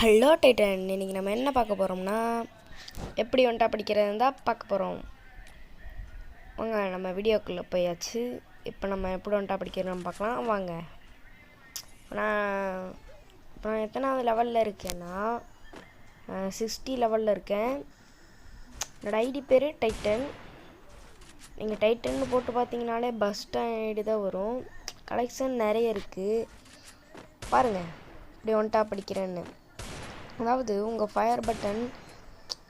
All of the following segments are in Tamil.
ஹலோ டைட்டன், இன்றைக்கி நம்ம என்ன பார்க்க போகிறோம்னா எப்படி ஒன்ட்டா படிக்கிறது தான் பார்க்க போகிறோம். வாங்க நம்ம வீடியோக்குள்ளே போயாச்சு. இப்போ நம்ம எப்படி ஒன்ட்டா படிக்கிறோம் பார்க்கலாம் வாங்க. நான் எத்தனாவது லெவலில் இருக்கேன்னா 60 லெவலில் இருக்கேன். என்னோடய ஐடி பேர் டைட்டன். நீங்கள் டைட்டன்னு போட்டு பார்த்தீங்கனாலே பஸ் ஐடி தான் வரும். கலெக்ஷன் நிறைய இருக்குது பாருங்கள். இப்படி ஒன்ட்டா படிக்கிறேன்னு, அதாவது உங்கள் ஃபயர் பட்டன்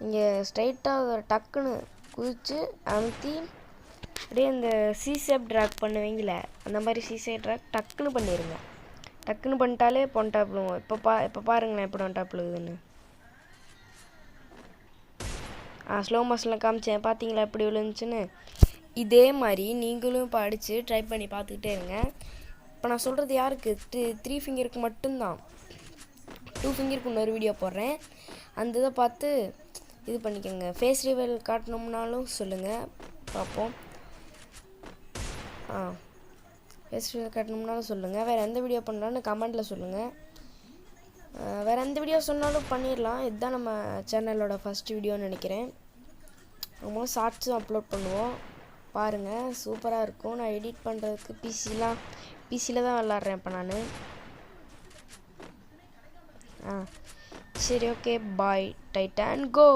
இங்கே ஸ்ட்ரைட்டாக டக்குன்னு குதித்து அமுத்தி அப்படியே இந்த சீசேப் ட்ராக் பண்ணுவீங்களே, அந்த மாதிரி சீசேப் ட்ராக் டக்குன்னு பண்ணிடுங்க. டக்குன்னு பண்ணிட்டாலே ஒன்டாப் விழுவும். இப்போ பாருங்களேன் எப்படி ஒன்டாப் விழுகுதுன்னு. ஸ்லோ மோஷனில் காமிச்சேன் பார்த்தீங்களா எப்படி விழுந்துச்சுன்னு. இதே மாதிரி நீங்களும் இப்போ அடித்து ட்ரை பண்ணி பார்த்துக்கிட்டே இருங்க. இப்போ நான் சொல்கிறது யாருக்கு 3 ஃபிங்கருக்கு மட்டும்தான். 2 ஃபிங்கருக்கு இன்னொரு வீடியோ போடுறேன், அந்த இதை பார்த்து இது பண்ணிக்கோங்க. ஃபேஸ் ரிவீல் காட்டணும்னாலும் சொல்லுங்கள் பார்ப்போம். ஃபேஸ் ரிவீல் காட்டணும்னாலும் சொல்லுங்கள். வேறு எந்த வீடியோ பண்ணலான்னு கமெண்ட்டில் சொல்லுங்கள். வேறு எந்த வீடியோ சொன்னாலும் பண்ணிடலாம். இதுதான் நம்ம சேனலோட ஃபஸ்ட் வீடியோன்னு நினைக்கிறேன். ரொம்ப ஷார்ட்ஸும் அப்லோட் பண்ணுவோம் பாருங்கள், சூப்பராக இருக்கும். நான் எடிட் பண்ணுறதுக்கு பிசியில் தான் விளாட்றேன் இப்போ நான். சரி, ஓகே, பாய் டைட்டன், கோ.